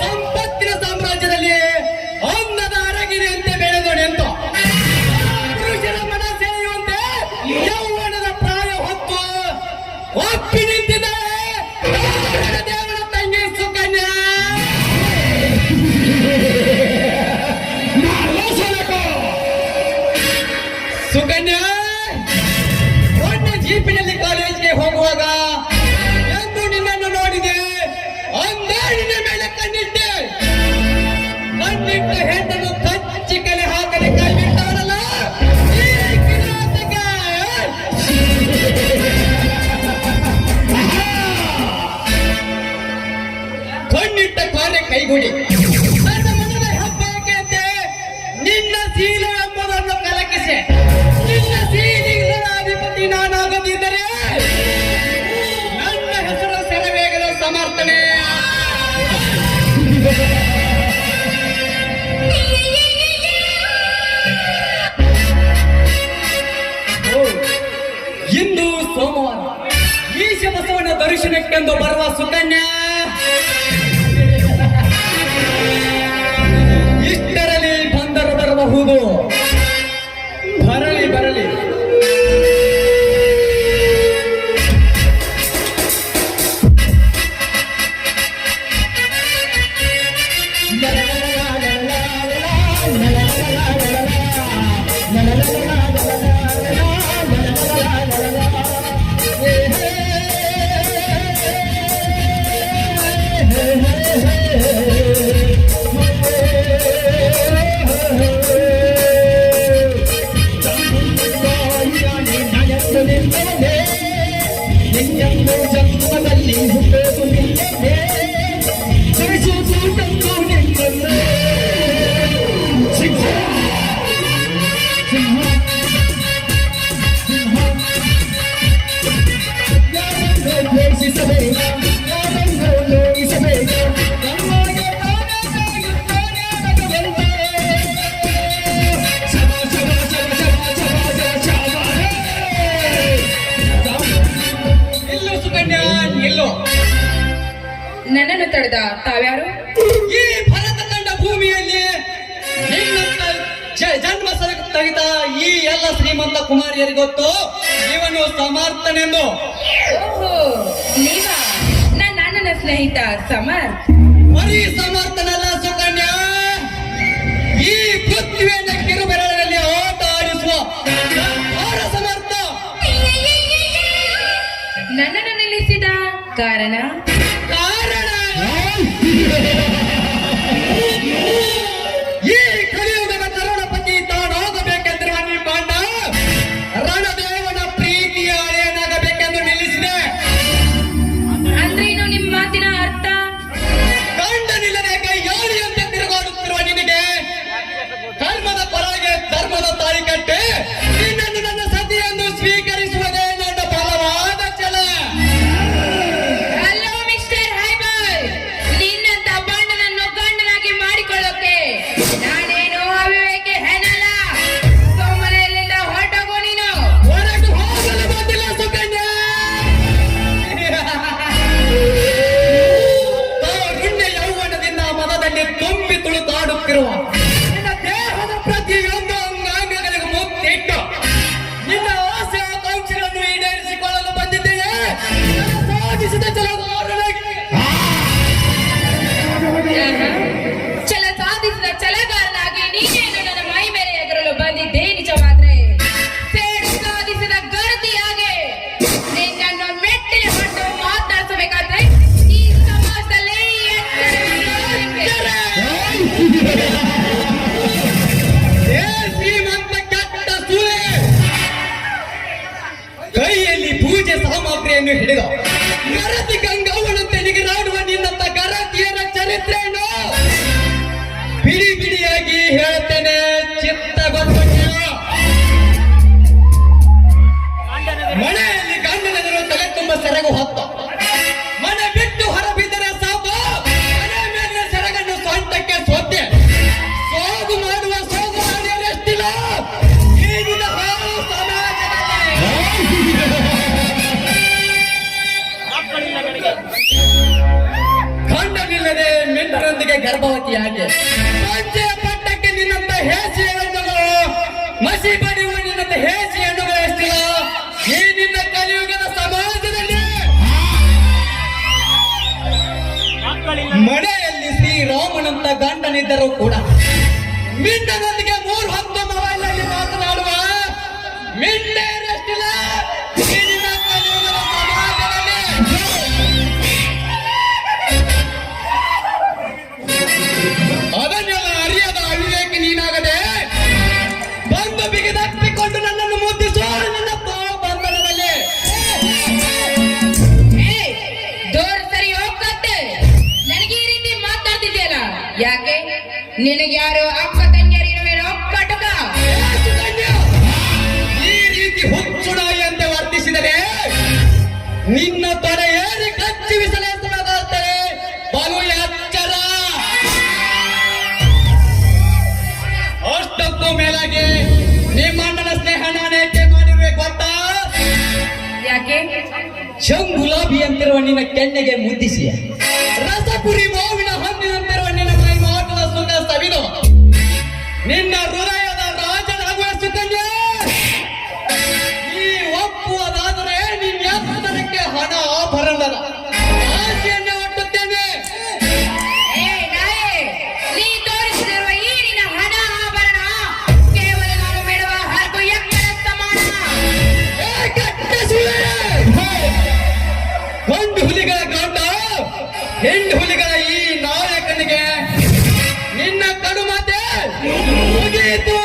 ಸಂಪತ್ತಿನ ಸಾಮ್ರಾಜ್ಯದಲ್ಲಿ ಅನ್ನದ ಅರಗಿರಿಯಂತೆ ಬೆಳೆದು ನಿಂತು ಪುರುಷನ ಮನ ಸೆಳೆಯುವಂತೆ ಯೌವನದ ಪ್ರಾಯ ಹೊತ್ತು ಒಪ್ಪಿ ನಿಂತಿದ್ದಾರೆ ದೇವರ ತಂಗಿ ಸುಕನ್ಯಾ. ಸುಕನ್ಯಾ ಒಂದು ಜೀಪಿನಲ್ಲಿ ಕಾಲೇಜಿಗೆ ಹೋಗುವಾಗ ಎಂದು ನಿನ್ನನ್ನು ನೋಡಿದೆ. ಅಂದೇ ನಿನ್ನ ಮೇಲೆ ಕಣ್ಣಿಟ್ಟೆ. ಕಣ್ಣಿಟ್ಟ ಹೆಣ್ಣನ್ನು ಕಚ್ಚಿ ಕಲೆ ಹಾಕದೆ ಕಣ್ಣಿಟ್ಟವರಲ್ಲ ಈ ಕಿರಾತಕ. ಕಣ್ಣಿಟ್ಟ ಕಾರ್ಯ ಕೈಗೂಡಿ ನನ್ನ ಮನದ ಹಬ್ಬಕ್ಕೆ ಅಂತೆ ನಿನ್ನ ಶೀಲ ಎಂಬುದನ್ನು ಕಲಕಿಸಿ ನಿನ್ನ ಶೀಲಿಗಳ ಅಧಿಪತಿ ನಾನಾಗದಿದ್ದರೆ ನನ್ನ ಹೆಸರು ಸೆರವೇಗದ ಸಮರ್ಥನೆ. ಇಂದು ಸೋಮವಾರ ಈಶ ಬಸವನ ದರ್ಶನಕ್ಕೆಂದು ಬರುವ ಸುಕನ್ಯಾ ಇಷ್ಟರಲ್ಲಿ ಬಂದರು ಬರಬಹುದು. ಬರಲಿ ಬರಲಿ. ಜನ್ಮದಲ್ಲಿ ಹುಟ್ಟೋದು ನಿನ್ನೆ ನನ್ನನ್ನು ತಡೆದ ತಾವ್ಯಾರು? ಈ ಭರತ ಕಂಡ ಭೂಮಿಯಲ್ಲಿ ಜನ್ಮ ತೆಗೆದ ಈ ಎಲ್ಲ ಶ್ರೀಮಂತ ಕುಮಾರಿಯರಿಗೊತ್ತು ಇವನು ಸಮರ್ಥನೆಂದು. ಓಹೋ, ನೀವಾ ನನ್ನ ಸ್ನೇಹಿತ ಸಮರ್ಥ್? ಬರೀ ಸಮರ್ಥನಲ್ಲ ಸುಕನ್ಯಾ, ಈ ಪೃಥ್ವಿಯನ್ನು ಕಿರುಬೆರಳಿನಲ್ಲಿ ಆಟ ಆಡಿಸುವ ಸಮರ್ಥ. ನನ್ನನ್ನು ನಿಲ್ಲಿಸಿದ ಕಾರಣ ಈ ಕಲಿಯುಗದ ಕರುಣಪತಿ ತಾನಾಗಬೇಕೆಂದಿರುವ ನಿಮ್ಮಣ್ಣ ರಣದೇವನ ಪ್ರೀತಿಯ ಅಳೆಯನಾಗಬೇಕೆಂದು ನಿಲ್ಲಿಸಿದೆ. ಅಂದ್ರೇನು ನಿಮ್ಮ ಮಾತಿನ ಅರ್ಥ? ಗಂಡನಿಲ್ಲದೆ ಕೈಯಾಳಿಯಂತೆ ತಿರುಗಾಡುತ್ತಿರುವ ನಿನಗೆ ಧರ್ಮದ ಪರವಾಗಿ ಧರ್ಮದ ತಾಳಿ ಕಟ್ಟಿ ನಿನ್ನನ್ನು ನನ್ನ ಸತಿಯನ್ನು ಸ್ವೀಕರಿಸುವುದೇ ನನ್ನ ಬಲವಾದ ಛಲ. ಅಲ್ಲೋ ಮಾತನಾಡುತ್ತಿರುವ ನಿನ್ನ ದೇಹದ ಪ್ರತಿಯೊಂದು ಅಂಗಾಂಗಗಳಿಗೆ ಮುತ್ತಿಟ್ಟು ನಿನ್ನ ಆಸೆ ಆಕಾಂಕ್ಷೆಗಳನ್ನು ಈಡೇರಿಸಿಕೊಳ್ಳಲು ಬಂದಿದ್ದೇನೆ. ನನ್ನ ಸಾಧಿಸಿದ ಛಲಗಾರನಾಗಿ ಛಲ ಸಾಧಿಸಿದ ಛಲಗಾರನಾಗಿ ನೀನೇನು ನನ್ನ ಮೈ ಮೇಲೆ ಎಗರಲು ಬಂದಿದ್ದೇ ನಿಜವಾದ್ರೆ ಸೇಡು ಸಾಧಿಸಿದ ಗರತಿಯಾಗಿ ನಿನ್ನನ್ನು ಮೆಟ್ಟಿನ ಹೊಟ್ಟು ಮಾತನಾಡಿಸಬೇಕಾದ್ರೆ ಈ ಸಮಾಜದಲ್ಲಿ ಏ ಶ್ರೀಮಂತ ಕೆಟ್ಟ ಸೂಳೆ, ಕೈಯಲ್ಲಿ ಪೂಜೆ ಸಾಮಗ್ರಿಯನ್ನು ಹಿಡಿದ ಗರತಿ ಗಂಗವ್ವನಂತೆ ನಿಗರಾಡುವ ನಿನ್ನಂತ ಗರತಿಯರ ಚರಿತ್ರೆಯನ್ನು ಬಿಡಿ ಬಿಡಿಯಾಗಿ ಹೇಳುತ್ತೇನೆ, ಚಿತ್ತಗೊಂಡಿಲ್ಲ. ಮನೆಯಲ್ಲಿ ಗಂಡನೆದರು ತಲೆ ತುಂಬ ಸೆರಗು ಹೊತ್ತು ಮನೆ ಬಿಟ್ಟು ಹೊರಬಿದ್ದರೆ ಸಾಕು, ಮನೆ ಮೇಲಿನ ಸೆರಗನ್ನು ಸ್ವಂತಕ್ಕೆ ಸೋತೆ ಸೋಗು ಮಾಡುವ ಸೋಗು ಮಾಡಿಯರೆಷ್ಟಿಲ್ಲ ಈಗಿನ ಹಾಳು ಗಂಡನಿಲ್ಲದೆ ಮೆಂಡರೊಂದಿಗೆ ಗರ್ಭವತಿಯಾಗಿ ಸಂಜೆಯ ಪಟ್ಟಕ್ಕೆ ನಿನ್ನಂತ ಹೇಸಿ ಹೆಣ್ಣುಗಳು ಮಸಿ ಬಡಿಯುವ ನಿನ್ನಂತ ಹೇಸಿ ಹೆಣ್ಣುಗಳು ಎಷ್ಟಿಲ್ಲ ಈ ನಿನ್ನ ಕಲಿಯುಗದ ಸಮಾಜದಲ್ಲಿ. ಮನೆಯಲ್ಲಿ ಶ್ರೀರಾಮನಂತ ಗಂಡನಿದ್ದರೂ ಕೂಡ ಮಿಂಡನೊಂದಿಗೆ 3 ಹೊತ್ತು ಮೊಬೈಲ್ ಅಲ್ಲಿ ಮಾತನಾಡುವ ಮಿಂಡೇರಷ್ಟಿಲ್ಲ ಈ ನಿನ್ನ ಕಲಿಯುಗದ ಸಮಾಜದಲ್ಲಿ. ಅದನ್ನೆಲ್ಲ ಅರಿಯದ ಅವಿವೇಕ ನೀನಾಗದೆ ಬಂದು ಬಿಗಿದಪ್ಪಿಕೊಂಡು ನನ್ನನ್ನು ಮುದ್ದಿಸು ನಿನ್ನ ಬಂಧನದಲ್ಲಿ. ದೂರ ಸರಿ ಹೋಗ್ತತ್ತೆ. ನನಗೆ ಈ ರೀತಿ ಮಾತಾಡ್ತಿದ್ಯಲ್ಲ ಯಾಕೆ? ನಿನಗೆ ಯಾರು ಅಕ್ಕ ತಂಗಿಯರಿರುವೇನೋ ಕಟಕ? ಈ ರೀತಿ ಹುಚ್ಚುನಾಯಿಯಂತೆ ವರ್ತಿಸಿದರೆ ನಿನ್ನ ತೊಡೆ ಏರಿ ಕಚ್ಚಿ ವಿಸರ್ಜಿಸಬೇಕಾಗುತ್ತದೆ. ಬಲು ಎಚ್ಚರ. ಅಷ್ಟಕ್ಕೂ ಮೇಲಾಗಿ ನಿಮ್ಮಣ್ಣನ ಸ್ನೇಹ ನಾನೇಕೆ ಮಾಡಿರುವೆ ಗೊತ್ತಾ? ಯಾಕೆ? ಗುಲಾಬಿ ಅಂತಿರುವ ನಿನ್ನ ಕೆನ್ನೆಗೆ ಮುದ್ದಿಸಿ ರಸಪುರಿ ಮಾವಿನ ಹಣ್ಣಿನಂತಿರುವ ನಿನ್ನ ಕೈ ಮಾಟದ ಸುಖ ಸವಿದು ನಿನ್ನ ಹೃದಯದ ರಾಜನಾಗುವ ಸುಕನ್ಯೆ ಈ ಒಪ್ಪುವುದಾದರೆ ನಿನ್ನ ಎತ್ತರಕ್ಕೆ ಹಣ ಆಭರಣದ ಆಸೆಯನ್ನೇ ಒಟ್ಟುತ್ತೇನೆ. ನೀ ತೋರಿಸಿರುವ ಈ ನಿನ್ನ ಹಣ ಆಭರಣ ಕೇವಲ ನಾನು ಬೇಡುವ ಹರಕು ಎಕ್ಕಡ ಸಮಾನ. ಕೆಟ್ಟ ಸುಳ್ಳೆ! ಗಂಡು ಹುಲಿಗಳ ಗಂಡ ಹೆಣ್ಣು ಹುಲಿಗಳ ಈ ನಾಯಕನಿಗೆ ನಿನ್ನ ಕಡು ಮಾತೆ ಮುಗಿಯಿತು.